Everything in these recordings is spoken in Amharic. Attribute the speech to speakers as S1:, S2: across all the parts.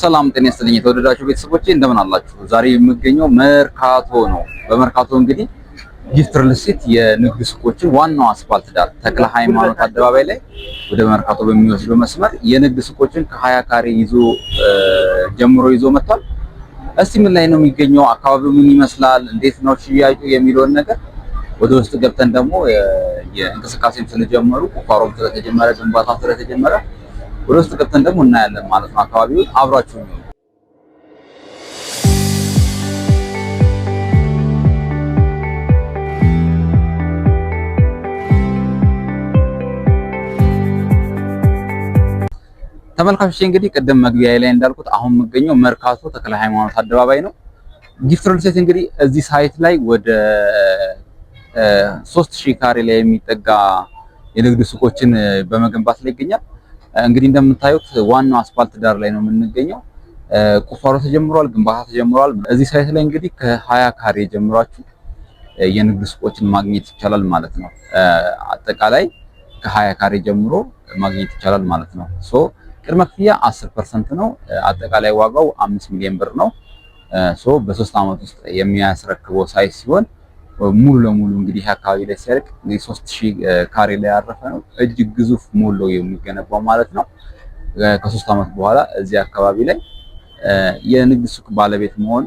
S1: ሰላም ጤና ይስጥልኝ የተወደዳችሁ ቤተሰቦቼ እንደምን አላችሁ? ዛሬ የምገኘው መርካቶ ነው። በመርካቶ እንግዲህ ጊፍት ሪል ስቴት የንግድ ሱቆችን ዋናው አስፋልት ዳር ተክለ ሃይማኖት አደባባይ ላይ ወደ መርካቶ በሚወስደው መስመር የንግድ ሱቆችን ከ20 ካሬ ጀምሮ ይዞ መጥቷል። እስቲ ምን ላይ ነው የሚገኘው? አካባቢው ምን ይመስላል? እንዴት ነው ሽያጩ የሚለውን ነገር ወደ ውስጥ ገብተን ደግሞ የእንቅስቃሴም ስለጀመሩ ቁፋሮም ስለተጀመረ ግንባታ ስለተጀመረ ወደ ውስጥ ገብተን ደግሞ እናያለን ማለት ነው። አካባቢውን አብራችሁ ነው። ተመልካቾች እንግዲህ ቅድም መግቢያ ላይ እንዳልኩት አሁን የምገኘው መርካቶ ተክለ ሃይማኖት አደባባይ ነው። ጊፍት ሪል ስቴት እንግዲህ እዚህ ሳይት ላይ ወደ 3000 ካሬ ላይ የሚጠጋ የንግድ ሱቆችን በመገንባት ላይ ይገኛል። እንግዲህ እንደምታዩት ዋናው አስፋልት ዳር ላይ ነው የምንገኘው። ቁፋሮ ተጀምሯል፣ ግንባታ ተጀምሯል። እዚህ ሳይት ላይ እንግዲህ ከ20 ካሬ ጀምራችሁ የንግድ ሱቆችን ማግኘት ይቻላል ማለት ነው። አጠቃላይ ከ20 ካሬ ጀምሮ ማግኘት ይቻላል ማለት ነው። ቅድመ ክፍያ 10% ነው። አጠቃላይ ዋጋው 5 ሚሊዮን ብር ነው። በ3 ዓመት ውስጥ የሚያስረክበው ሳይት ሲሆን ሙሉ ለሙሉ እንግዲህ አካባቢ ላይ ሲያልቅ እንግዲህ 3000 ካሬ ላይ ያረፈ ነው። እጅግ ግዙፍ ሞል ነው የሚገነባው ማለት ነው። ከ3 ዓመት በኋላ እዚህ አካባቢ ላይ የንግድ ሱቅ ባለቤት መሆን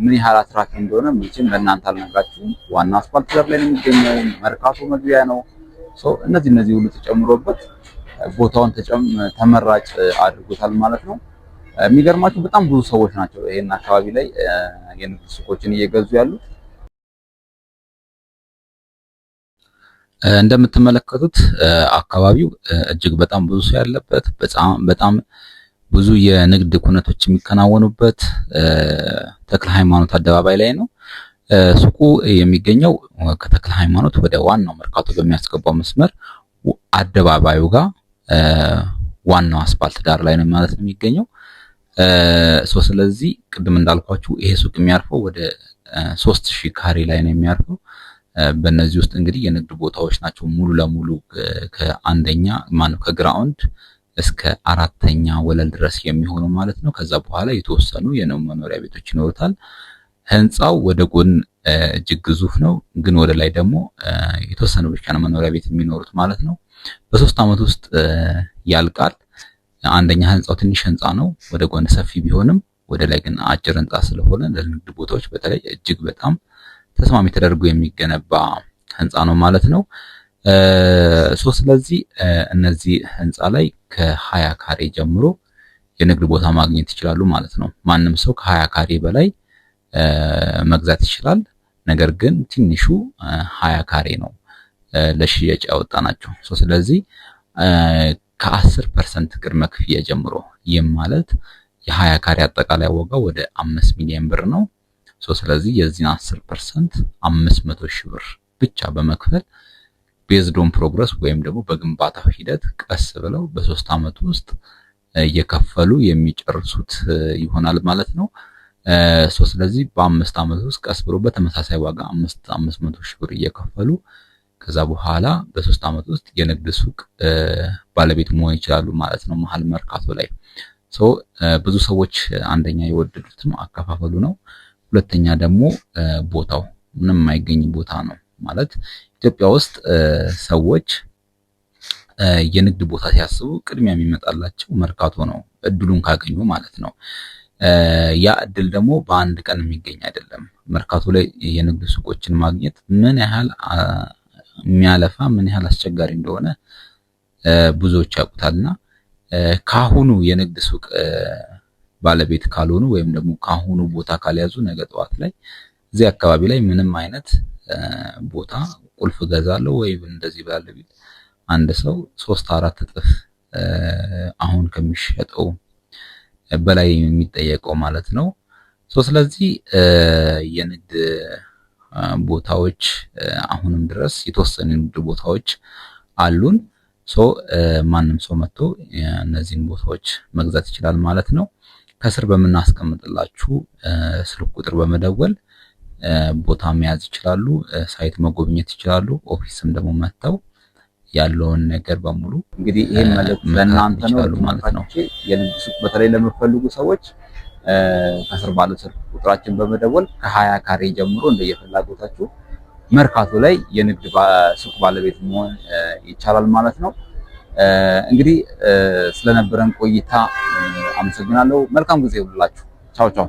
S1: ምን ያህል አትራፊ እንደሆነ መቼም ለእናንተ አልነግራችሁም። ዋና አስፋልት ዳር ላይ ነው የሚገኘው። መርካቶ መግቢያ ነው። እነዚህ ሁሉ ተጨምሮበት ቦታውን ተመራጭ አድርጎታል ማለት ነው። የሚገርማችሁ በጣም ብዙ ሰዎች ናቸው ይሄን አካባቢ ላይ የንግድ ሱቆችን እየገዙ ያሉት። እንደምትመለከቱት አካባቢው እጅግ በጣም ብዙ ሰው ያለበት በጣም ብዙ የንግድ ኩነቶች የሚከናወኑበት ተክለ ሃይማኖት አደባባይ ላይ ነው። ሱቁ የሚገኘው ከተክለ ሃይማኖት ወደ ዋናው መርካቶ በሚያስገባው መስመር አደባባዩ ጋር ዋናው አስፋልት ዳር ላይ ነው ማለት ነው የሚገኘው። ስለዚህ ቅድም እንዳልኳችሁ ይሄ ሱቅ የሚያርፈው ወደ 3000 ካሬ ላይ ነው የሚያርፈው። በእነዚህ ውስጥ እንግዲህ የንግድ ቦታዎች ናቸው ሙሉ ለሙሉ ከግራውንድ እስከ 4ኛ ወለል ድረስ የሚሆኑ ማለት ነው። ከዛ በኋላ የተወሰኑ የመኖሪያ ቤቶች ይኖሩታል። ህንጻው ወደ ጎን እጅግ ግዙፍ ነው፣ ግን ወደ ላይ ደግሞ የተወሰኑ ብቻ ነው መኖሪያ ቤት የሚኖሩት ማለት ነው። በ3 ዓመት ውስጥ ያልቃል። አንደኛ ህንጻው ትንሽ ህንጻ ነው፣ ወደ ጎን ሰፊ ቢሆንም ወደ ላይ ግን አጭር ህንጻ ስለሆነ ለንግድ ቦታዎች በተለይ እጅግ በጣም ተስማሚ ተደርጎ የሚገነባ ህንጻ ነው ማለት ነው። ስለዚህ እነዚህ ህንጻ ላይ ከ20 ካሬ ጀምሮ የንግድ ቦታ ማግኘት ይችላሉ ማለት ነው። ማንም ሰው ከ20 ካሬ በላይ መግዛት ይችላል። ነገር ግን ትንሹ 20 ካሬ ነው ለሽያጭ ያወጣናቸው። ስለዚህ ከ10% ቅድመ ክፍያ ጀምሮ ይህም ማለት የ20 ካሬ አጠቃላይ ዋጋው ወደ 5 ሚሊዮን ብር ነው። ስለዚህ የዚህን 10% 500 ሺህ ብር ብቻ በመክፈል ቤዝድ ኦን ፕሮግረስ ወይም ደግሞ በግንባታው ሂደት ቀስ ብለው በ3 ዓመት ውስጥ እየከፈሉ የሚጨርሱት ይሆናል ማለት ነው። ስለዚህ በ5 ዓመት ውስጥ ቀስ ብሎ በተመሳሳይ ዋጋ 500 ሺህ ብር እየከፈሉ ከዛ በኋላ በ3 ዓመት ውስጥ የንግድ ሱቅ ባለቤት መሆን ይችላሉ ማለት ነው። መሀል መርካቶ ላይ ብዙ ሰዎች አንደኛ የወደዱትም አከፋፈሉ ነው። ሁለተኛ ደግሞ ቦታው ምንም የማይገኝ ቦታ ነው ማለት ኢትዮጵያ ውስጥ ሰዎች የንግድ ቦታ ሲያስቡ ቅድሚያ የሚመጣላቸው መርካቶ ነው፣ እድሉን ካገኙ ማለት ነው። ያ እድል ደግሞ በአንድ ቀን የሚገኝ አይደለም። መርካቶ ላይ የንግድ ሱቆችን ማግኘት ምን ያህል የሚያለፋ ምን ያህል አስቸጋሪ እንደሆነ ብዙዎች ያውቁታልና ካሁኑ የንግድ ሱቅ ባለቤት ካልሆኑ ወይም ደግሞ ካሁኑ ቦታ ካልያዙ ነገ ጠዋት ላይ እዚህ አካባቢ ላይ ምንም አይነት ቦታ ቁልፍ ገዛለሁ ወይም እንደዚህ ባለ ቢል አንድ ሰው 3-4 እጥፍ አሁን ከሚሸጠው በላይ የሚጠየቀው ማለት ነው። ስለዚህ የንግድ ቦታዎች አሁንም ድረስ የተወሰኑ የንግድ ቦታዎች አሉን። ማንም ሰው መጥቶ እነዚህን ቦታዎች መግዛት ይችላል ማለት ነው። ከስር በምናስቀምጥላችሁ ስልክ ቁጥር በመደወል ቦታ መያዝ ይችላሉ። ሳይት መጎብኘት ይችላሉ። ኦፊስም ደግሞ መጥተው ያለውን ነገር በሙሉ
S2: እንግዲህ ይሄን መልእክት ለእናንተ ነው ማለት ነው። የንግድ ሱቅ በተለይ ለምትፈልጉ ሰዎች ከስር ባለው ስልክ ቁጥራችን በመደወል ከ20 ካሬ ጀምሮ እንደየፍላጎታችሁ መርካቶ ላይ የንግድ ሱቅ ባለቤት መሆን ይቻላል ማለት ነው። እንግዲህ ስለነበረን ቆይታ አመሰግናለሁ። መልካም ጊዜ ይሁንላችሁ። ቻው ቻው።